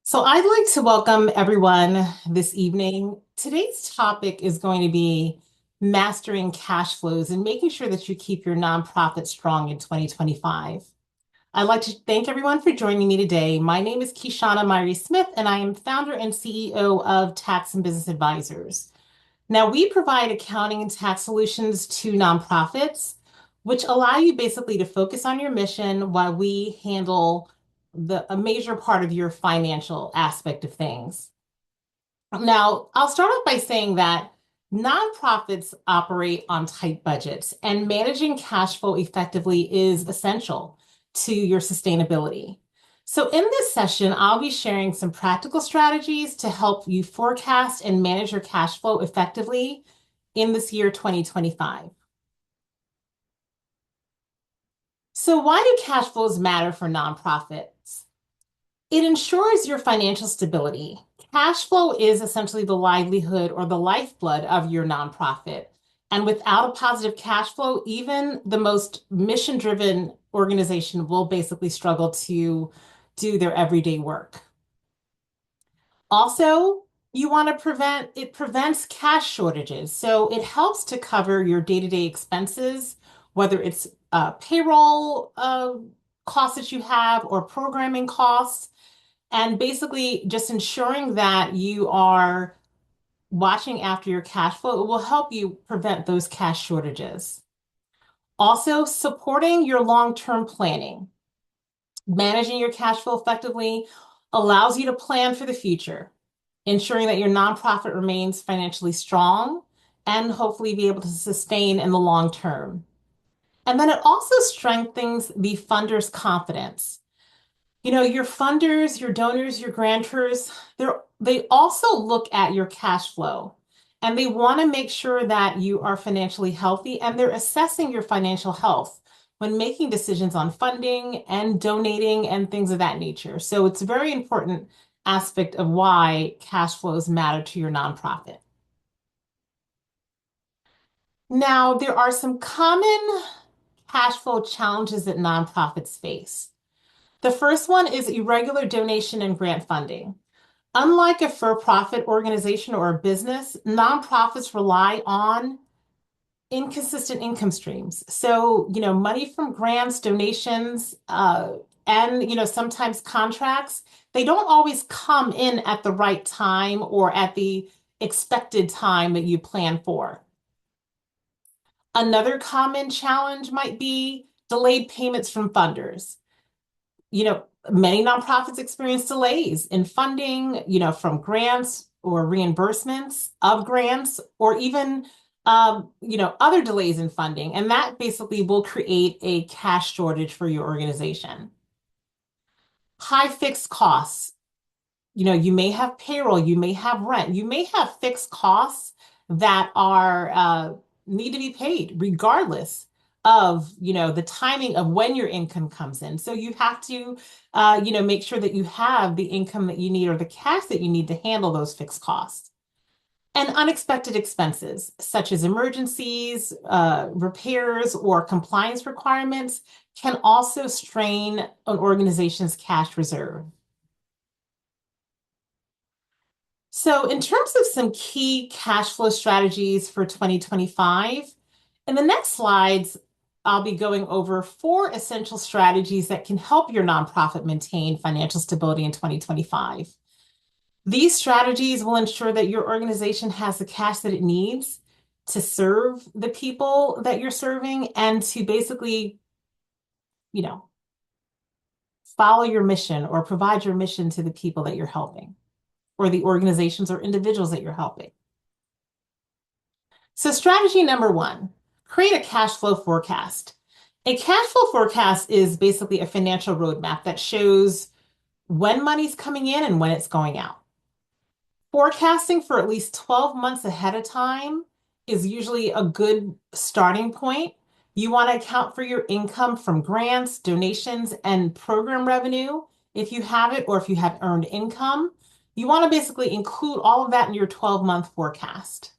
So I'd like to welcome everyone this evening. Today's topic is going to be mastering cash flows and making sure that you keep your nonprofit strong in 2025. I'd like to thank everyone for joining me today. My name is Kishana Myrie-Smith, and I am founder and CEO of Tax and Business Advisors. Now, we provide accounting and tax solutions to nonprofits, which allow you basically to focus on your mission while we handle a major part of your financial aspect of things. Now, I'll start off by saying that nonprofits operate on tight budgets, and managing cash flow effectively is essential to your sustainability. So, in this session, I'll be sharing some practical strategies to help you forecast and manage your cash flow effectively in this year 2025. So, why do cash flows matter for nonprofits? It ensures your financial stability. Cash flow is essentially the livelihood or the lifeblood of your nonprofit. And without a positive cash flow, even the most mission-driven organization will basically struggle to do their everyday work. Also, it prevents cash shortages. So it helps to cover your day-to-day expenses, whether it's payroll costs that you have or programming costs, and basically just ensuring that you are watching after your cash flow. It will help you prevent those cash shortages. Also, supporting your long-term planning. Managing your cash flow effectively allows you to plan for the future, ensuring that your nonprofit remains financially strong and hopefully be able to sustain in the long term. And then it also strengthens the funder's confidence. You know, your funders, your donors, your grantors, they also look at your cash flow and they want to make sure that you are financially healthy, and they're assessing your financial health when making decisions on funding and donating and things of that nature. So it's a very important aspect of why cash flows matter to your nonprofit. Now, there are some common cash flow challenges that nonprofits face. The first one is irregular donation and grant funding. Unlike a for-profit organization or a business, nonprofits rely on inconsistent income streams. So, money from grants, donations, and, sometimes contracts, they don't always come in at the right time or at the expected time that you plan for. Another common challenge might be delayed payments from funders. Many nonprofits experience delays in funding, from grants or reimbursements of grants, or even, other delays in funding. And that basically will create a cash shortage for your organization. High fixed costs. You may have payroll, you may have rent, you may have fixed costs that are need to be paid regardless of the timing of when your income comes in. So you have to make sure that you have the income that you need or the cash that you need to handle those fixed costs. And unexpected expenses such as emergencies, repairs, or compliance requirements can also strain an organization's cash reserve. So in terms of some key cash flow strategies for 2025, in the next slides, I'll be going over 4 essential strategies that can help your nonprofit maintain financial stability in 2025. These strategies will ensure that your organization has the cash that it needs to serve the people that you're serving and to basically, you know, follow your mission or provide your mission to the people that you're helping, or the organizations or individuals that you're helping. So strategy number 1, create a cash flow forecast. A cash flow forecast is basically a financial roadmap that shows when money's coming in and when it's going out. Forecasting for at least 12 months ahead of time is usually a good starting point. You want to account for your income from grants, donations, and program revenue if you have it, or if you have earned income. You want to basically include all of that in your 12-month forecast.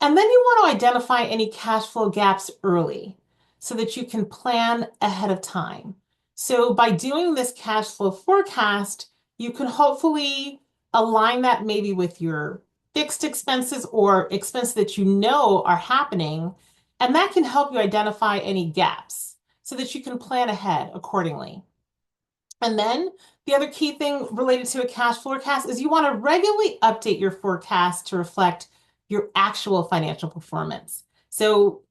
And then you want to identify any cash flow gaps early so that you can plan ahead of time. So by doing this cash flow forecast, You can hopefully align that maybe with your fixed expenses or expenses that you know are happening, and that can help you identify any gaps so that you can plan ahead accordingly. And then the other key thing related to a cash forecast is you want to regularly update your forecast to reflect your actual financial performance. So,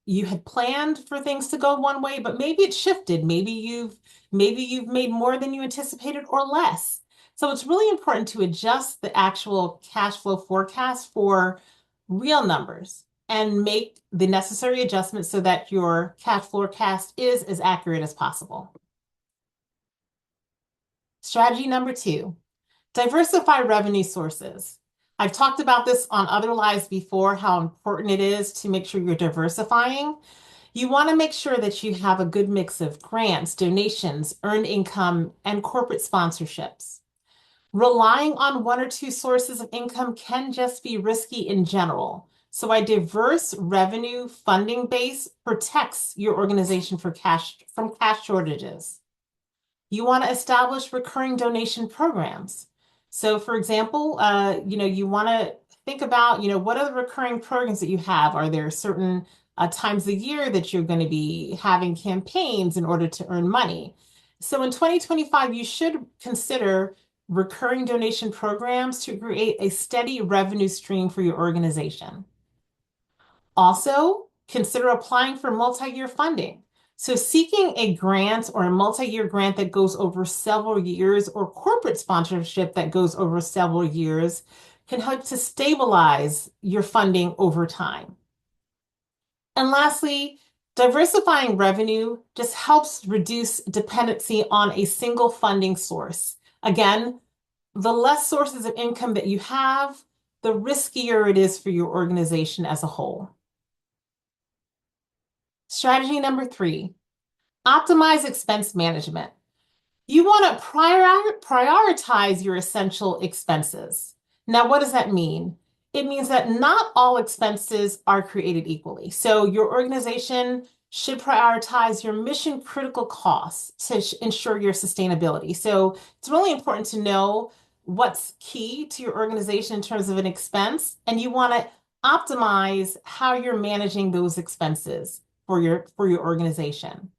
you had planned for things to go one way, but maybe it shifted. Maybe you've made more than you anticipated or less. So it's really important to adjust the actual cash flow forecast for real numbers and make the necessary adjustments so that your cash forecast is as accurate as possible. Strategy number two, diversify revenue sources. I've talked about this on other lives before, how important it is to make sure you're diversifying. You want to make sure that you have a good mix of grants, donations, earned income, and corporate sponsorships. Relying on one or two sources of income can just be risky in general. So a diverse revenue funding base protects your organization from cash shortages. You want to establish recurring donation programs. So, for example, you want to think about, what are the recurring programs that you have? Are there certain times a year that you're going to be having campaigns in order to earn money? So, in 2025, you should consider recurring donation programs to create a steady revenue stream for your organization. Also, consider applying for multi-year funding. So seeking a grant or a multi-year grant that goes over several years or corporate sponsorship that goes over several years can help to stabilize your funding over time. And lastly, diversifying revenue just helps reduce dependency on a single funding source. Again, the less sources of income that you have, the riskier it is for your organization as a whole. Strategy number three, optimize expense management. You want to prioritize your essential expenses. Now, what does that mean? It means that not all expenses are created equally. So your organization should prioritize your mission critical costs to ensure your sustainability. So it's really important to know what's key to your organization in terms of an expense, and you want to optimize how you're managing those expenses for your organization.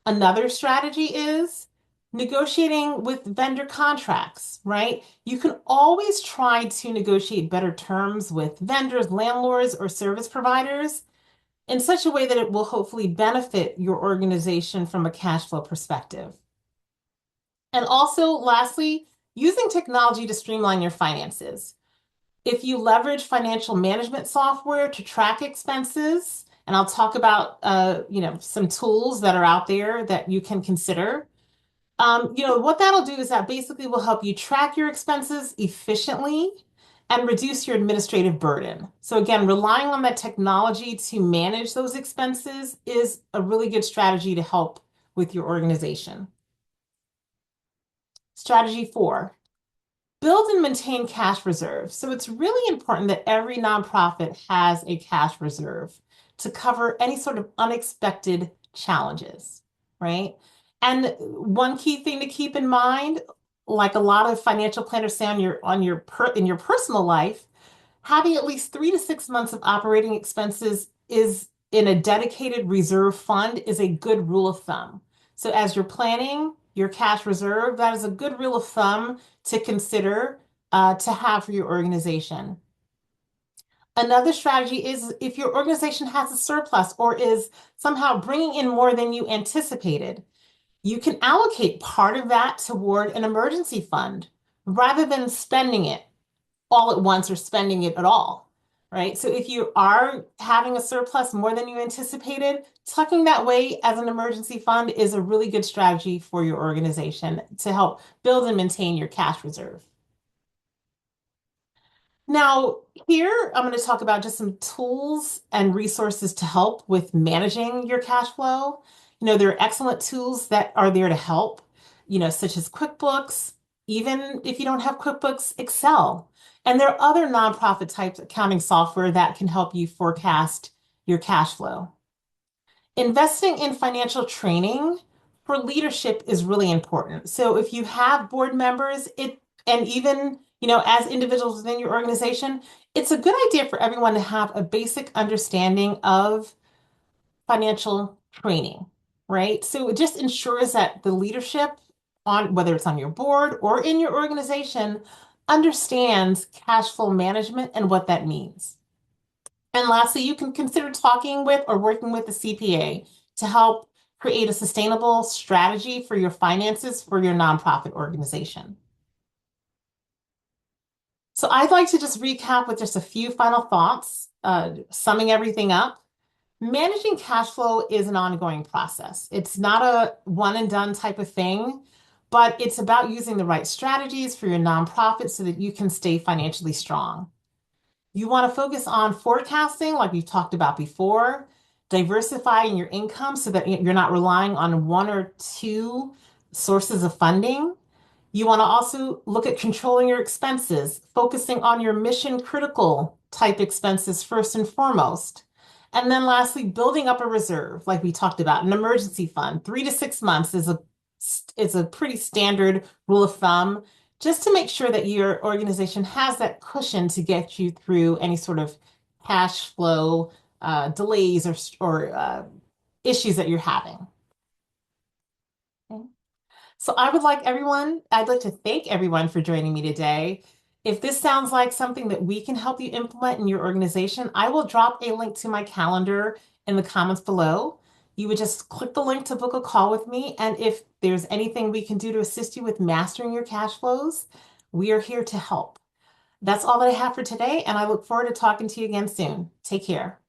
Another strategy is negotiating with vendor contracts, right? You can always try to negotiate better terms with vendors, landlords, or service providers in such a way that it will hopefully benefit your organization from a cash flow perspective. And also, lastly, using technology to streamline your finances. If you leverage financial management software to track expenses, and I'll talk about some tools that are out there that you can consider. What that'll do is that basically will help you track your expenses efficiently and reduce your administrative burden. So again, relying on that technology to manage those expenses is a really good strategy to help with your organization. Strategy four, build and maintain cash reserves. So it's really important that every nonprofit has a cash reserve to cover any sort of unexpected challenges, right? And one key thing to keep in mind, like a lot of financial planners say in your personal life, having at least 3 to 6 months of operating expenses is in a dedicated reserve fund is a good rule of thumb. So as you're planning your cash reserve, that is a good rule of thumb to consider to have for your organization. Another strategy is if your organization has a surplus or is somehow bringing in more than you anticipated, you can allocate part of that toward an emergency fund rather than spending it all at once or spending it at all, right? So if you are having a surplus more than you anticipated, tucking that away as an emergency fund is a really good strategy for your organization to help build and maintain your cash reserve. Now, here I'm going to talk about just some tools and resources to help with managing your cash flow. There are excellent tools that are there to help, such as QuickBooks, even if you don't have QuickBooks, Excel. And there are other nonprofit type accounting software that can help you forecast your cash flow. Investing in financial training for leadership is really important. So if you have board members, and even, as individuals within your organization, it's a good idea for everyone to have a basic understanding of financial training, right? So it just ensures that the leadership on whether it's on your board or in your organization understands cash flow management and what that means. And lastly, you can consider talking with or working with a CPA to help create a sustainable strategy for your finances for your nonprofit organization. So I'd like to just recap with just a few final thoughts, summing everything up. Managing cash flow is an ongoing process. It's not a one and done type of thing, but it's about using the right strategies for your nonprofit so that you can stay financially strong. You want to focus on forecasting, like we've talked about before, diversifying your income so that you're not relying on one or two sources of funding. You want to also look at controlling your expenses, focusing on your mission critical type expenses first and foremost. And then lastly, building up a reserve, like we talked about, an emergency fund. 3 to 6 months is a pretty standard rule of thumb, just to make sure that your organization has that cushion to get you through any sort of cash flow delays or issues that you're having. Okay. So I'd like to thank everyone for joining me today. If this sounds like something that we can help you implement in your organization, I will drop a link to my calendar in the comments below. You would just click the link to book a call with me. And if there's anything we can do to assist you with mastering your cash flows, we are here to help. That's all that I have for today, and I look forward to talking to you again soon. Take care.